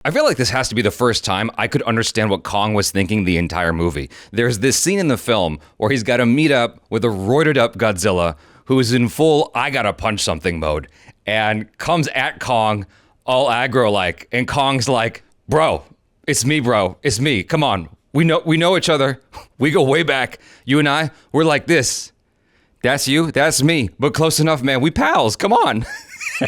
I feel like this has to be the first time I could understand what Kong was thinking the entire movie. There's this scene in the film where he's got to meet up with a roided up Godzilla who is in full I gotta punch something mode and comes at Kong all aggro-like. And Kong's like, bro, it's me, bro. It's me. Come on. We know each other. We go way back. You and I, we're like this. That's you, that's me. But close enough, man. We pals. Come on.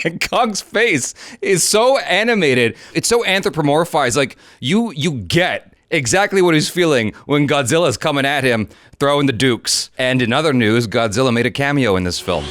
And Kong's face is so animated. It's so anthropomorphized. Like, you get exactly what he's feeling when Godzilla's coming at him, throwing the dukes. And in other news, Godzilla made a cameo in this film.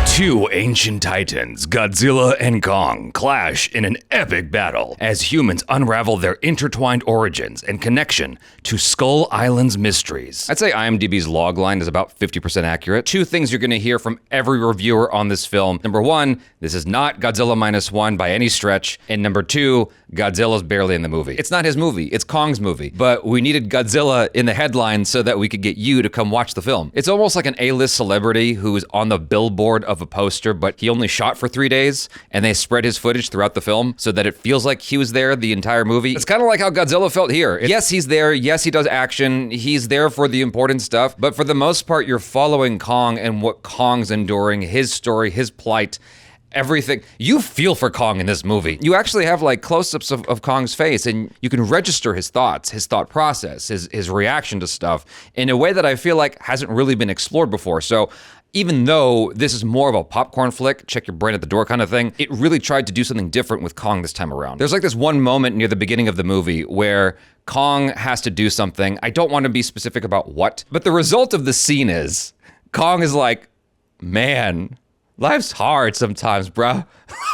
Two ancient titans, Godzilla and Kong, clash in an epic battle as humans unravel their intertwined origins and connection to Skull Island's mysteries. I'd say IMDb's logline is about 50% accurate. Two things you're gonna hear from every reviewer on this film. Number one, this is not Godzilla -1 by any stretch. And number two, Godzilla's barely in the movie. It's not his movie, it's Kong's movie. But we needed Godzilla in the headline so that we could get you to come watch the film. It's almost like an A-list celebrity who is on the billboard of a poster, but he only shot for 3 days, and they spread his footage throughout the film so that it feels like he was there the entire movie. It's kind of like how Godzilla felt here. Yes, he's there. Yes, he does action. He's there for the important stuff. But for the most part, you're following Kong and what Kong's enduring, his story, his plight, everything. You feel for Kong in this movie. You actually have like close-ups of Kong's face, and you can register his thoughts, his thought process, his reaction to stuff in a way that I feel like hasn't really been explored before. So even though this is more of a popcorn flick, check your brain at the door kind of thing, it really tried to do something different with Kong this time around. There's like this one moment near the beginning of the movie where Kong has to do something. I don't want to be specific about what, but the result of the scene is Kong is like, man, life's hard sometimes, bro.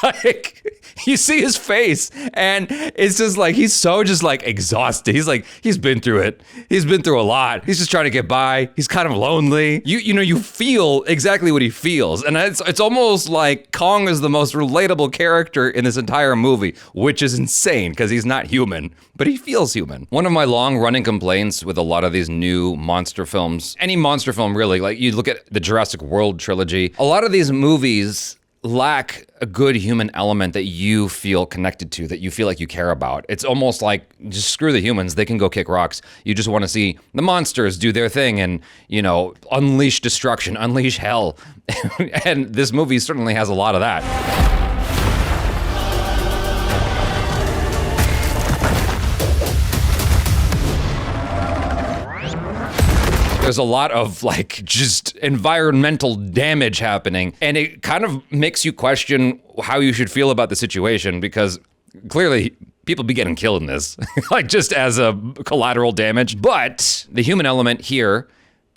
Like, you see his face, and it's just like, he's so just like exhausted. He's like, he's been through it. He's been through a lot. He's just trying to get by. He's kind of lonely. You know, you feel exactly what he feels. And it's almost like Kong is the most relatable character in this entire movie, which is insane because he's not human, but he feels human. One of my long running complaints with a lot of these new monster films, any monster film really, like you look at the Jurassic World trilogy, a lot of these movies lack a good human element that you feel connected to, that you feel like you care about. It's almost like, just screw the humans, they can go kick rocks. You just want to see the monsters do their thing and, you know, unleash destruction, unleash hell. And this movie certainly has a lot of that. There's a lot of like just environmental damage happening, and it kind of makes you question how you should feel about the situation, because clearly people be getting killed in this, like just as a collateral damage. But the human element here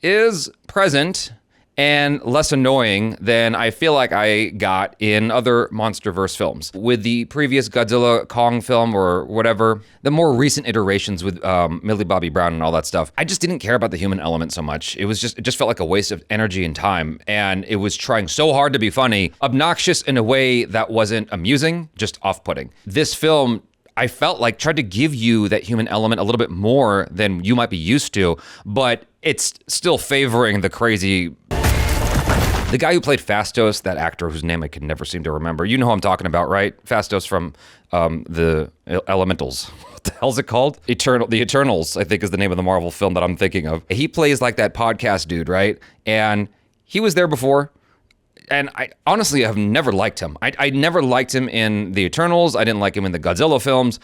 is present and less annoying than I feel like I got in other MonsterVerse films. With the previous Godzilla Kong film or whatever, the more recent iterations with Millie Bobby Brown and all that stuff, I just didn't care about the human element so much. It just felt like a waste of energy and time, and it was trying so hard to be funny, obnoxious in a way that wasn't amusing, just off-putting. This film, I felt like, tried to give you that human element a little bit more than you might be used to, but it's still favoring the crazy. The guy who played Phastos, that actor whose name I can never seem to remember, you know who I'm talking about, right? Phastos from the Elementals. What the hell's it called? The Eternals, I think, is the name of the Marvel film that I'm thinking of. He plays like that podcast dude, right? And he was there before. And I honestly have never liked him. I never liked him in the Eternals. I didn't like him in the Godzilla films.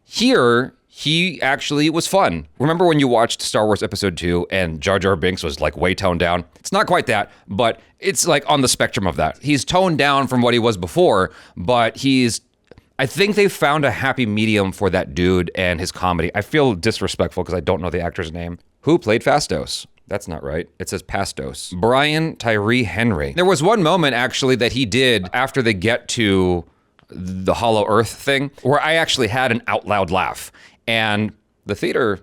Here, he actually was fun. Remember when you watched Star Wars Episode 2 and Jar Jar Binks was like way toned down? It's not quite that, but it's like on the spectrum of that. He's toned down from what he was before, but I think they found a happy medium for that dude and his comedy. I feel disrespectful because I don't know the actor's name. Who played Phastos? That's not right. It says Pastos. Brian Tyree Henry. There was one moment actually that he did after they get to the Hollow Earth thing where I actually had an out loud laugh. And the theater's,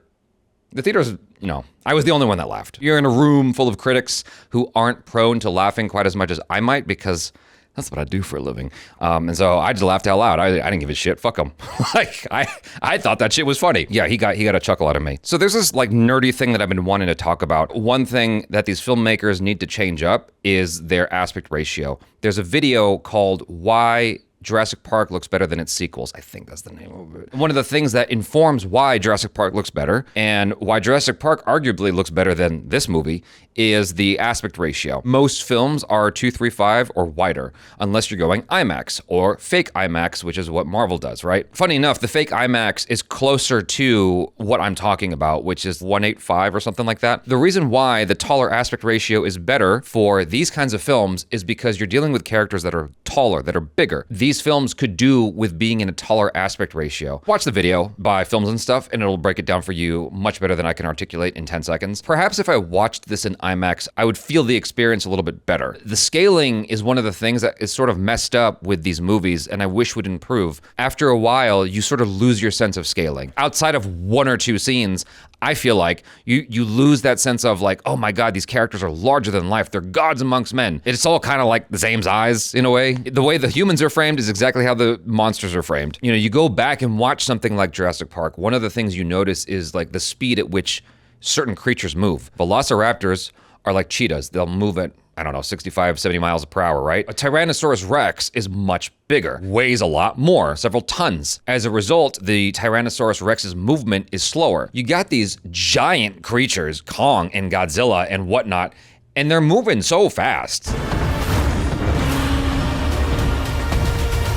I was the only one that laughed. You're in a room full of critics who aren't prone to laughing quite as much as I might, because that's what I do for a living. And so I just laughed out loud. I didn't give a shit. Fuck them. Like, I thought that shit was funny. Yeah, he got a chuckle out of me. So there's this like nerdy thing that I've been wanting to talk about. One thing that these filmmakers need to change up is their aspect ratio. There's a video called Why Jurassic Park looks better than its sequels. I think that's the name of it. One of the things that informs why Jurassic Park looks better and why Jurassic Park arguably looks better than this movie is the aspect ratio. Most films are 2:3:5 or wider, unless you're going IMAX or fake IMAX, which is what Marvel does, right? Funny enough, the fake IMAX is closer to what I'm talking about, which is 1:8:5 or something like that. The reason why the taller aspect ratio is better for these kinds of films is because you're dealing with characters that are taller, that are bigger. These films could do with being in a taller aspect ratio. Watch the video by Films and Stuff, and it'll break it down for you much better than I can articulate in 10 seconds. Perhaps if I watched this in IMAX, I would feel the experience a little bit better. The scaling is one of the things that is sort of messed up with these movies, and I wish would improve. After a while, you sort of lose your sense of scaling. Outside of one or two scenes, I feel like you lose that sense of like, oh my God, these characters are larger than life. They're gods amongst men. It's all kind of like the same size in a way. The way the humans are framed is exactly how the monsters are framed. You know, you go back and watch something like Jurassic Park, one of the things you notice is like the speed at which certain creatures move. Velociraptors are like cheetahs. They'll move at, I don't know, 65, 70 miles per hour, right? A Tyrannosaurus Rex is much bigger, weighs a lot more, several tons. As a result, the Tyrannosaurus Rex's movement is slower. You got these giant creatures, Kong and Godzilla and whatnot, and they're moving so fast.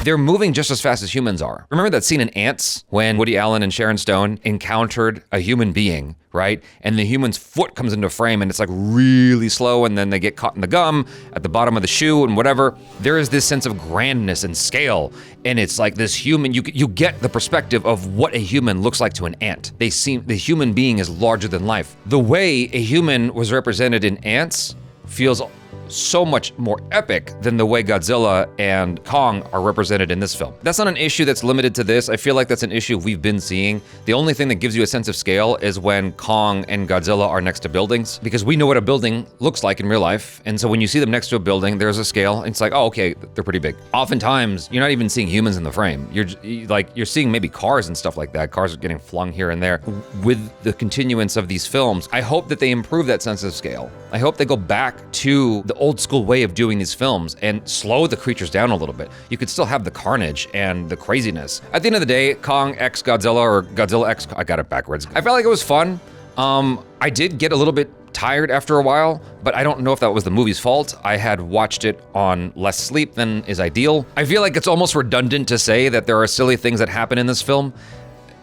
They're moving just as fast as humans are. Remember that scene in Ants when Woody Allen and Sharon Stone encountered a human being, right? And the human's foot comes into frame and it's like really slow and then they get caught in the gum at the bottom of the shoe and whatever. There is this sense of grandness and scale, and it's like this human, you get the perspective of what a human looks like to an ant. The human being is larger than life. The way a human was represented in Ants feels so much more epic than the way Godzilla and Kong are represented in this film. That's not an issue that's limited to this. I feel like that's an issue we've been seeing. The only thing that gives you a sense of scale is when Kong and Godzilla are next to buildings, because we know what a building looks like in real life. And so when you see them next to a building, there's a scale. And it's like, oh, okay, they're pretty big. Oftentimes, you're not even seeing humans in the frame. You're seeing maybe cars and stuff like that. Cars are getting flung here and there. With the continuance of these films, I hope that they improve that sense of scale. I hope they go back to the old school way of doing these films and slow the creatures down a little bit. You could still have the carnage and the craziness. At the end of the day, Kong x Godzilla or Godzilla x, I got it backwards. I felt like it was fun. I did get a little bit tired after a while, but I don't know if that was the movie's fault. I had watched it on less sleep than is ideal. I feel like it's almost redundant to say that there are silly things that happen in this film.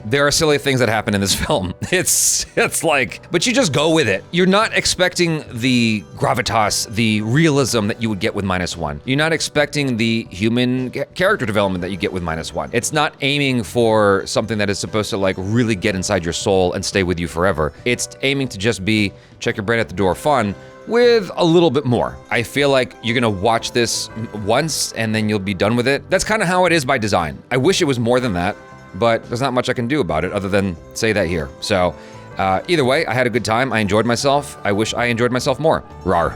There are silly things that happen in this film. It's like, but you just go with it. You're not expecting the gravitas, the realism that you would get with -1. You're not expecting the human character development that you get with -1. It's not aiming for something that is supposed to like really get inside your soul and stay with you forever. It's aiming to just be check your brain at the door fun with a little bit more. I feel like you're gonna watch this once and then you'll be done with it. That's kind of how it is by design. I wish it was more than that, but there's not much I can do about it other than say that here. So either way, I had a good time. I enjoyed myself. I wish I enjoyed myself more. Rawr.